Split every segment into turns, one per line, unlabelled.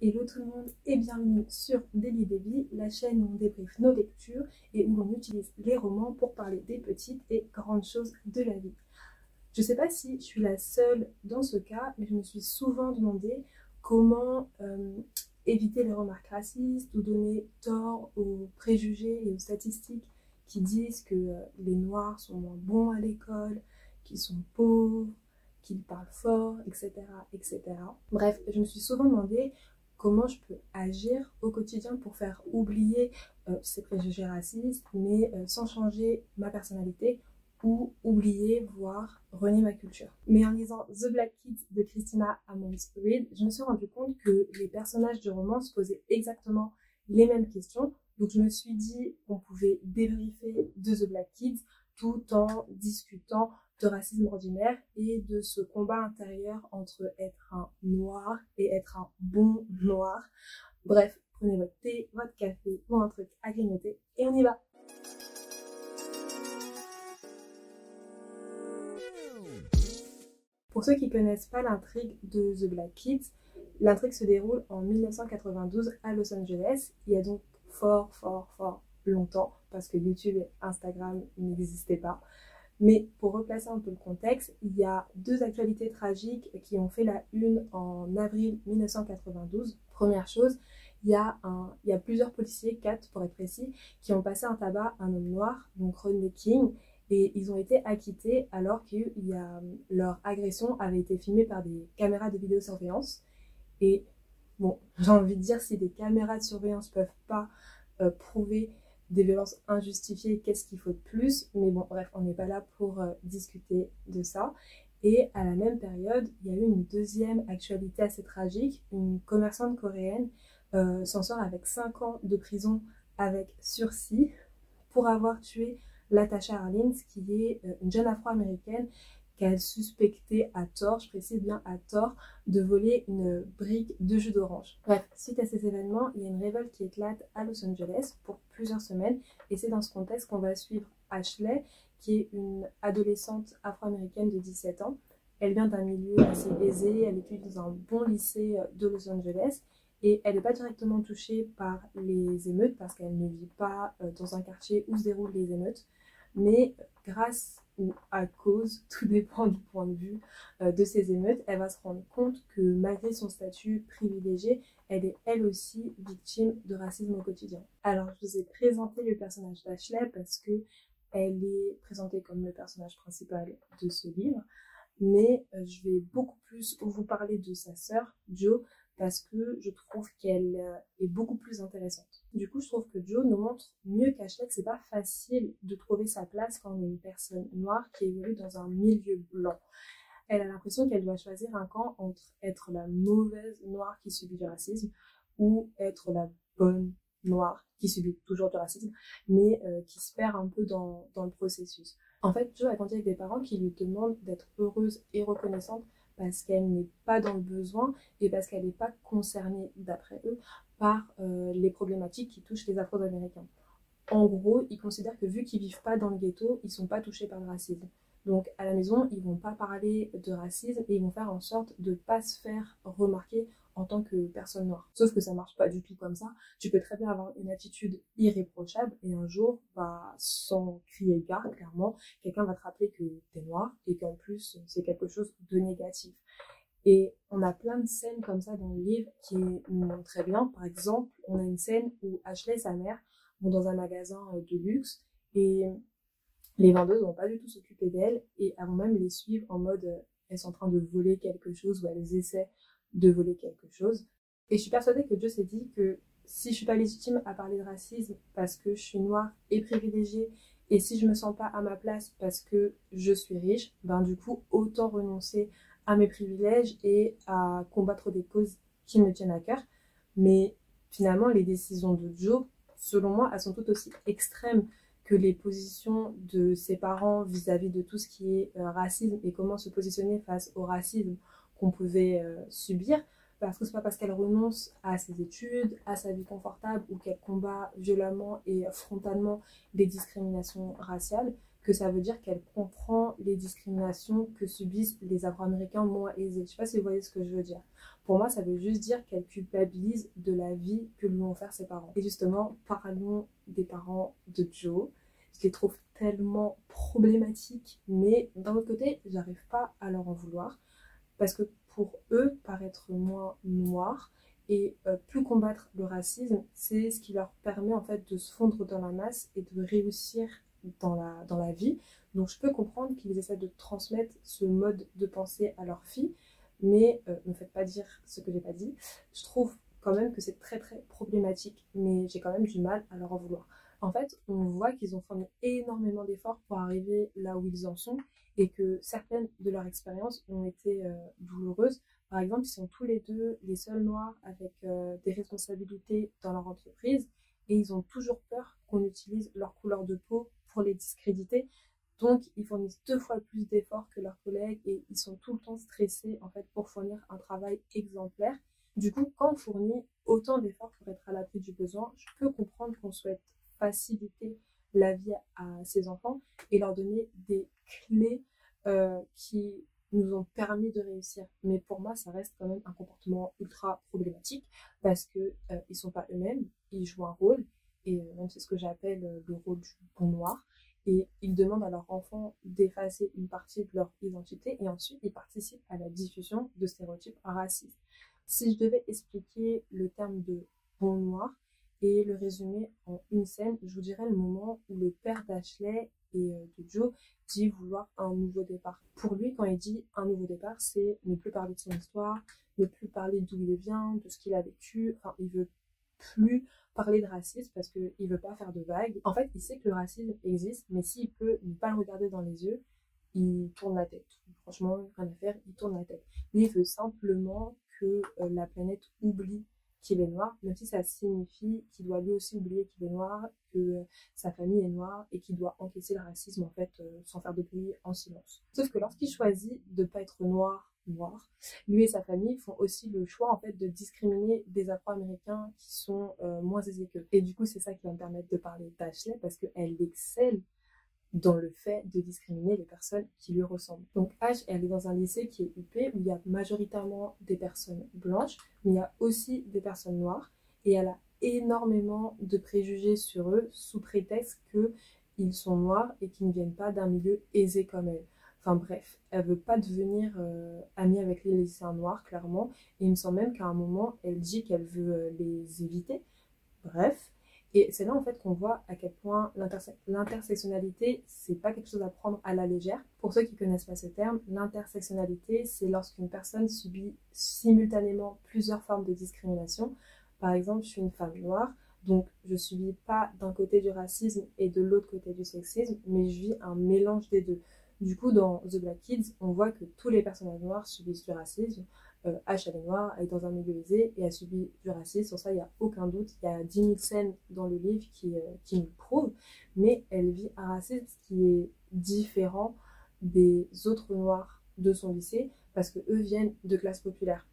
Hello tout le monde et bienvenue sur Daily Baby, la chaîne où on débriefe nos lectures et où l'on utilise les romans pour parler des petites et grandes choses de la vie. Je ne sais pas si je suis la seule dans ce cas, mais je me suis souvent demandé comment éviter les remarques racistes ou donner tort aux préjugés et aux statistiques qui disent que les Noirs sont moins bons à l'école, qu'ils sont pauvres, qu'ils parlent fort, etc., etc. Bref, je me suis souvent demandé comment je peux agir au quotidien pour faire oublier ces préjugés racistes, mais sans changer ma personnalité ou oublier, voire renier ma culture. Mais en lisant The Black Kids de Christina Ammons Reid, je me suis rendu compte que les personnages du roman se posaient exactement les mêmes questions. Donc je me suis dit qu'on pouvait débriefer de The Black Kids tout en discutant de racisme ordinaire et de ce combat intérieur entre être un noir et être un bon noir. Bref, prenez votre thé, votre café ou un truc à grignoter et on y va. Pour ceux qui ne connaissent pas l'intrigue de The Black Kids, l'intrigue se déroule en 1992 à Los Angeles. Il y a donc fort longtemps, parce que YouTube et Instagram n'existaient pas. Mais pour replacer un peu le contexte, il y a deux actualités tragiques qui ont fait la une en avril 1992. Première chose, il y a plusieurs policiers, 4 pour être précis, qui ont passé un tabac à un homme noir, donc Rodney King, et ils ont été acquittés alors que leur agression avait été filmée par des caméras de vidéosurveillance. Et bon, j'ai envie de dire, si des caméras de surveillance ne peuvent pas prouver des violences injustifiées, qu'est-ce qu'il faut de plus? Mais bon, bref, on n'est pas là pour discuter de ça. Et à la même période, il y a eu une deuxième actualité assez tragique. Une commerçante coréenne s'en sort avec 5 ans de prison avec sursis pour avoir tué Latasha Harlins, qui est une jeune afro-américaine qu'elle suspectait à tort, je précise bien à tort, de voler une brique de jus d'orange. Bref, suite à ces événements, il y a une révolte qui éclate à Los Angeles pour plusieurs semaines et c'est dans ce contexte qu'on va suivre Ashley, qui est une adolescente afro-américaine de 17 ans. Elle vient d'un milieu assez aisé, elle étudie dans un bon lycée de Los Angeles et elle n'est pas directement touchée par les émeutes parce qu'elle ne vit pas dans un quartier où se déroulent les émeutes. Mais grâce ou à cause, tout dépend du point de vue de ces émeutes, elle va se rendre compte que malgré son statut privilégié, elle est elle aussi victime de racisme au quotidien. Alors je vous ai présenté le personnage d'Ashley parce que elle est présentée comme le personnage principal de ce livre, mais je vais beaucoup plus vous parler de sa sœur, Jo, parce que je trouve qu'elle est beaucoup plus intéressante. Du coup, je trouve que Jo nous montre mieux qu'Ashley que c'est pas facile de trouver sa place quand on est une personne noire qui évolue dans un milieu blanc. Elle a l'impression qu'elle doit choisir un camp entre être la mauvaise noire qui subit du racisme ou être la bonne noire qui subit toujours du racisme, mais qui se perd un peu dans le processus. En fait, Jo a grandi avec des parents qui lui demandent d'être heureuse et reconnaissante parce qu'elle n'est pas dans le besoin et parce qu'elle n'est pas concernée, d'après eux, par les problématiques qui touchent les Afro-Américains. En gros, ils considèrent que vu qu'ils vivent pas dans le ghetto, ils sont pas touchés par le racisme. Donc à la maison, ils vont pas parler de racisme et ils vont faire en sorte de pas se faire remarquer en tant que personne noire. Sauf que ça marche pas du tout comme ça. Tu peux très bien avoir une attitude irréprochable et un jour, sans crier gare, clairement, quelqu'un va te rappeler que t'es noir et qu'en plus, c'est quelque chose de négatif. Et on a plein de scènes comme ça dans le livre qui nous montrent très bien. Par exemple, on a une scène où Ashley et sa mère vont dans un magasin de luxe et les vendeuses vont pas du tout s'occuper d'elles et elles vont même les suivre en mode elles sont en train de voler quelque chose ou elles essaient de voler quelque chose. Et je suis persuadée que Dieu s'est dit que si je suis pas légitime à parler de racisme parce que je suis noire et privilégiée et si je me sens pas à ma place parce que je suis riche, du coup autant renoncer à mes privilèges et à combattre des causes qui me tiennent à cœur. Mais finalement les décisions de Joe, selon moi, elles sont tout aussi extrêmes que les positions de ses parents vis-à-vis de tout ce qui est racisme et comment se positionner face au racisme qu'on pouvait subir, parce que c'est pas parce qu'elle renonce à ses études, à sa vie confortable ou qu'elle combat violemment et frontalement les discriminations raciales que ça veut dire qu'elle comprend les discriminations que subissent les Afro-Américains moins aisés. Je sais pas si vous voyez ce que je veux dire. Pour moi, ça veut juste dire qu'elle culpabilise de la vie que lui ont offert ses parents. Et justement, parlons des parents de Joe. Je les trouve tellement problématiques, mais d'un autre côté, j'arrive pas à leur en vouloir. Parce que pour eux, paraître moins noir et plus combattre le racisme, c'est ce qui leur permet en fait de se fondre dans la masse et de réussir dans la vie. Donc je peux comprendre qu'ils essaient de transmettre ce mode de pensée à leur fille, mais ne me faites pas dire ce que j'ai pas dit. Je trouve quand même que c'est très très problématique, mais j'ai quand même du mal à leur en vouloir. En fait, on voit qu'ils ont fourni énormément d'efforts pour arriver là où ils en sont et que certaines de leurs expériences ont été douloureuses. Par exemple, ils sont tous les deux les seuls noirs avec des responsabilités dans leur entreprise et ils ont toujours peur qu'on utilise leur couleur de peau pour les discréditer. Donc, ils fournissent 2 fois plus d'efforts que leurs collègues et ils sont tout le temps stressés en fait pour fournir un travail exemplaire. Du coup, quand on fournit autant d'efforts pour être à l'abri du besoin, je peux comprendre qu'on souhaite faciliter la vie à ses enfants et leur donner des clés qui nous ont permis de réussir. Mais pour moi, ça reste quand même un comportement ultra problématique parce que ils sont pas eux-mêmes, ils jouent un rôle et même c'est ce que j'appelle le rôle du bon noir. Et ils demandent à leurs enfants d'effacer une partie de leur identité et ensuite ils participent à la diffusion de stéréotypes racistes. Si je devais expliquer le terme de bon noir et le résumer en une scène, je vous dirais le moment où le père d'Ashley et de Joe dit vouloir un nouveau départ. Pour lui, quand il dit un nouveau départ, c'est ne plus parler de son histoire, ne plus parler d'où il vient, de ce qu'il a vécu. Enfin, il veut plus parler de racisme parce qu'il veut pas faire de vagues. En fait, il sait que le racisme existe, mais s'il peut ne pas le regarder dans les yeux, il tourne la tête. Franchement, rien à faire, il tourne la tête. Lui, il veut simplement que la planète oublie qu'il est noir, même si ça signifie qu'il doit lui aussi oublier qu'il est noir, que sa famille est noire et qu'il doit encaisser le racisme en fait sans faire de bruit, en silence. Sauf que lorsqu'il choisit de pas être noir, lui et sa famille font aussi le choix en fait de discriminer des Afro-Américains qui sont moins aisés qu'eux. Et du coup, c'est ça qui va me permettre de parler d'Ashley parce qu'elle excelle dans le fait de discriminer les personnes qui lui ressemblent. Donc H, elle est dans un lycée qui est UP où il y a majoritairement des personnes blanches, mais il y a aussi des personnes noires et elle a énormément de préjugés sur eux sous prétexte qu'ils sont noirs et qu'ils ne viennent pas d'un milieu aisé comme elle. Enfin bref, elle veut pas devenir amie avec les lycéens noirs, clairement, et il me semble même qu'à un moment, elle dit qu'elle veut les éviter. Bref, et c'est là en fait qu'on voit à quel point l'intersectionnalité, c'est pas quelque chose à prendre à la légère. Pour ceux qui connaissent pas ce terme, l'intersectionnalité, c'est lorsqu'une personne subit simultanément plusieurs formes de discrimination. Par exemple, je suis une femme noire, donc je subis pas d'un côté du racisme et de l'autre côté du sexisme, mais je vis un mélange des deux. Du coup, dans The Black Kids, on voit que tous les personnages noirs subissent du racisme. H, elle est noire, elle est dans un milieu aisé et elle subit du racisme. Sur ça, il n'y a aucun doute. Il y a 10 000 scènes dans le livre qui nous le prouvent. Mais elle vit un racisme qui est différent des autres noirs de son lycée parce qu'eux viennent de classes populaires.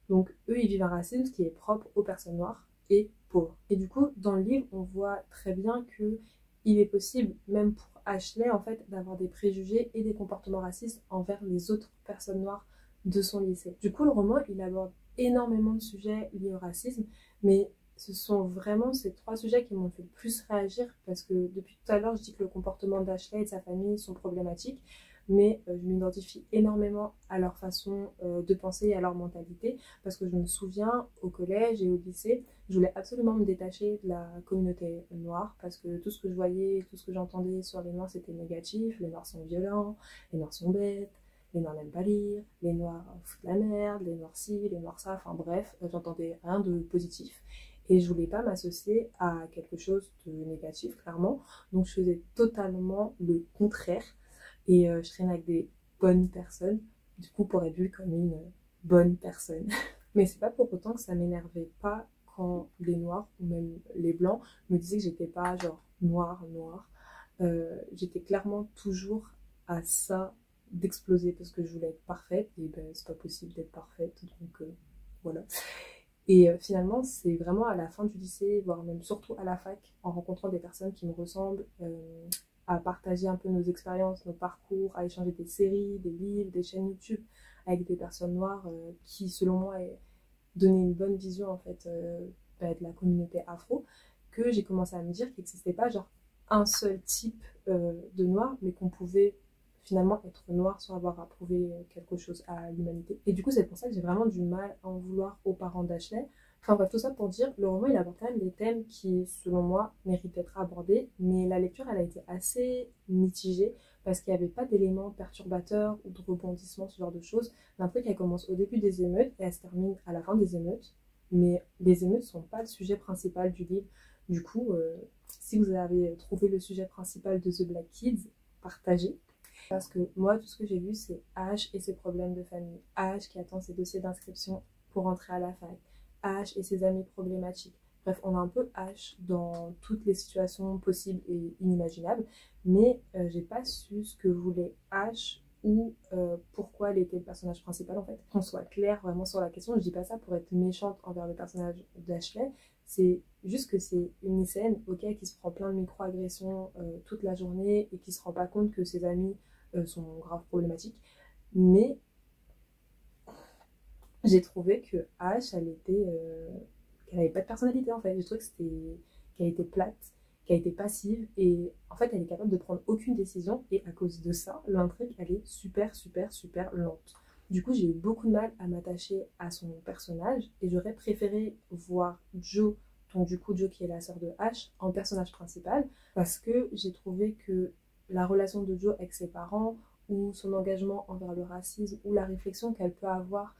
Donc, eux, ils vivent un racisme qui est propre aux personnes noires et pauvres. Et du coup, dans le livre, on voit très bien que il est possible, même pour Ashley, en fait, d'avoir des préjugés et des comportements racistes envers les autres personnes noires de son lycée. Du coup, le roman, il aborde énormément de sujets liés au racisme, mais ce sont vraiment ces 3 sujets qui m'ont fait le plus réagir parce que depuis tout à l'heure, je dis que le comportement d'Ashley et de sa famille sont problématiques, mais je m'identifie énormément à leur façon de penser et à leur mentalité parce que je me souviens au collège et au lycée, je voulais absolument me détacher de la communauté noire parce que tout ce que je voyais, tout ce que j'entendais sur les noirs, c'était négatif. Les noirs sont violents, les noirs sont bêtes, les noirs n'aiment pas lire, les noirs foutent la merde, les noirs ci, les noirs ça, enfin bref, j'entendais rien de positif. Et je voulais pas m'associer à quelque chose de négatif, clairement. Donc je faisais totalement le contraire. Et je traînais avec des bonnes personnes, du coup pour être vue comme une bonne personne. Mais c'est pas pour autant que ça m'énervait pas quand les noirs ou même les blancs me disaient que j'étais pas genre noire. J'étais clairement toujours à ça d'exploser parce que je voulais être parfaite et ben c'est pas possible d'être parfaite, donc voilà. Et finalement, c'est vraiment à la fin du lycée, voire même surtout à la fac, en rencontrant des personnes qui me ressemblent, à partager un peu nos expériences, nos parcours, à échanger des séries, des livres, des chaînes YouTube avec des personnes noires qui, selon moi, donnaient une bonne vision en fait de la communauté afro, que j'ai commencé à me dire qu'il n'existait pas genre un seul type de noir, mais qu'on pouvait finalement être noir sans avoir à prouver quelque chose à l'humanité. Et du coup, c'est pour ça que j'ai vraiment du mal à en vouloir aux parents d'Ashley. Enfin bref, tout ça pour dire, le roman il aborde quand même des thèmes qui, selon moi, méritent d'être abordés, mais la lecture elle a été assez mitigée parce qu'il n'y avait pas d'éléments perturbateurs ou de rebondissements, ce genre de choses. L'intrigue elle commence au début des émeutes et elle se termine à la fin des émeutes, mais les émeutes ne sont pas le sujet principal du livre. Du coup, si vous avez trouvé le sujet principal de The Black Kids, partagez. Parce que moi, tout ce que j'ai vu, c'est Ash et ses problèmes de famille. Ash qui attend ses dossiers d'inscription pour rentrer à la fac. Ash et ses amis problématiques. Bref, on a un peu Ash dans toutes les situations possibles et inimaginables, mais j'ai pas su ce que voulait Ash ou pourquoi elle était le personnage principal en fait. Qu'on soit clair vraiment sur la question, je dis pas ça pour être méchante envers le personnage d'Ashley, c'est juste que c'est une lycéenne, ok, qui se prend plein de micro-agressions toute la journée et qui se rend pas compte que ses amis sont grave problématiques, mais j'ai trouvé que Ash, qu'elle avait pas de personnalité en fait. J'ai trouvé qu'elle était plate, qu'elle était passive et en fait elle est capable de prendre aucune décision et à cause de ça, l'intrigue elle est super super super lente. Du coup j'ai eu beaucoup de mal à m'attacher à son personnage et j'aurais préféré voir Jo, donc du coup Jo qui est la sœur de Ash, en personnage principal parce que j'ai trouvé que la relation de Jo avec ses parents ou son engagement envers le racisme ou la réflexion qu'elle peut avoir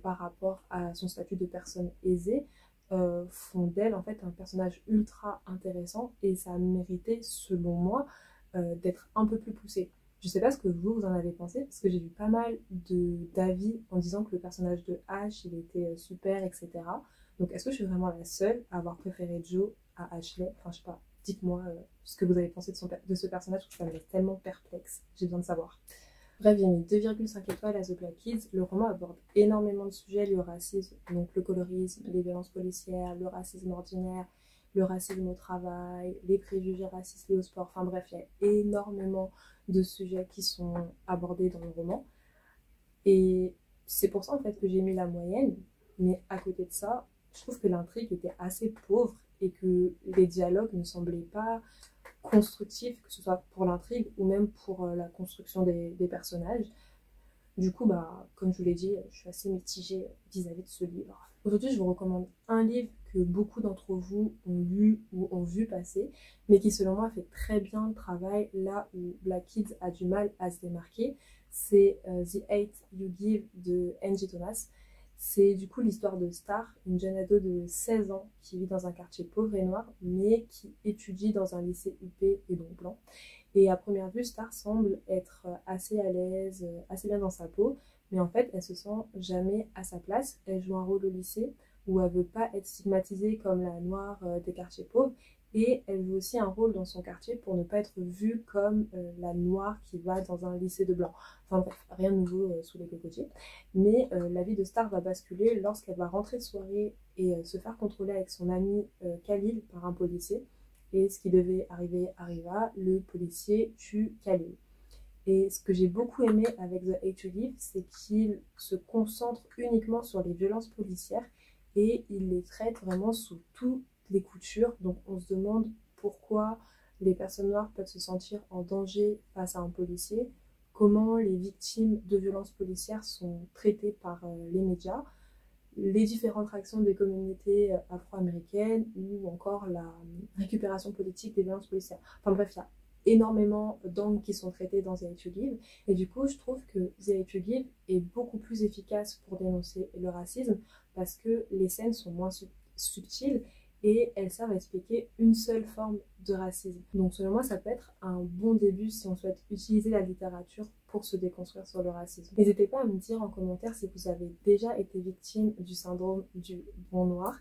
par rapport à son statut de personne aisée font d'elle en fait un personnage ultra intéressant et ça a mérité selon moi d'être un peu plus poussé. Je sais pas ce que vous en avez pensé parce que j'ai vu pas mal d'avis en disant que le personnage de Ash il était super etc. Donc est-ce que je suis vraiment la seule à avoir préféré Joe à Ashley? Enfin je sais pas, dites-moi ce que vous avez pensé de ce personnage parce que ça me laisse tellement perplexe, j'ai besoin de savoir. Bref, j'ai mis 2,5 étoiles à The Black Kids. Le roman aborde énormément de sujets liés au racisme, donc le colorisme, les violences policières, le racisme ordinaire, le racisme au travail, les préjugés racistes liés au sport. Enfin bref, il y a énormément de sujets qui sont abordés dans le roman. Et c'est pour ça en fait que j'ai mis la moyenne. Mais à côté de ça, je trouve que l'intrigue était assez pauvre et que les dialogues ne semblaient pas constructif, que ce soit pour l'intrigue ou même pour la construction des personnages. Du coup, bah, comme je vous l'ai dit, je suis assez mitigée vis-à-vis de ce livre. Aujourd'hui, je vous recommande un livre que beaucoup d'entre vous ont lu ou ont vu passer, mais qui selon moi fait très bien le travail là où Black Kids a du mal à se démarquer. C'est The Hate You Give de Angie Thomas. C'est du coup l'histoire de Star, une jeune ado de 16 ans qui vit dans un quartier pauvre et noir, mais qui étudie dans un lycée huppé et donc blanc. Et à première vue, Star semble être assez à l'aise, assez bien dans sa peau, mais en fait, elle se sent jamais à sa place. Elle joue un rôle au lycée où elle veut pas être stigmatisée comme la noire des quartiers pauvres, et elle joue aussi un rôle dans son quartier pour ne pas être vue comme la noire qui va dans un lycée de blanc. Enfin bref, rien de nouveau sous les cocotiers. Mais la vie de Star va basculer lorsqu'elle va rentrer de soirée et se faire contrôler avec son ami Khalil par un policier. Et ce qui devait arriver arriva, le policier tue Khalil. Et ce que j'ai beaucoup aimé avec The Hate You Give, c'est qu'il se concentre uniquement sur les violences policières et il les traite vraiment sous toutes les coutures. Donc on se demande pourquoi les personnes noires peuvent se sentir en danger face à un policier, comment les victimes de violences policières sont traitées par les médias, les différentes réactions des communautés afro-américaines ou encore la récupération politique des violences policières. Enfin bref, il y a énormément d'angles qui sont traités dans The Hate You Give et du coup je trouve que The Hate You Give est beaucoup plus efficace pour dénoncer le racisme parce que les scènes sont moins subtiles et elles servent à expliquer une seule forme de racisme. Donc selon moi ça peut être un bon début si on souhaite utiliser la littérature pour se déconstruire sur le racisme. N'hésitez pas à me dire en commentaire si vous avez déjà été victime du syndrome du bon noir,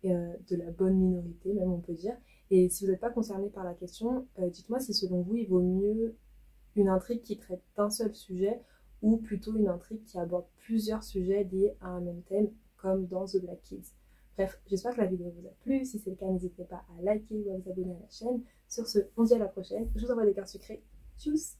de la bonne minorité même on peut dire. Et si vous n'êtes pas concerné par la question, dites-moi si selon vous il vaut mieux une intrigue qui traite d'un seul sujet ou plutôt une intrigue qui aborde plusieurs sujets liés à un même thème comme dans The Black Kids. Bref, j'espère que la vidéo vous a plu. Si c'est le cas, n'hésitez pas à liker ou à vous abonner à la chaîne. Sur ce, on se dit à la prochaine. Je vous envoie des cœurs sucrés. Tchuss!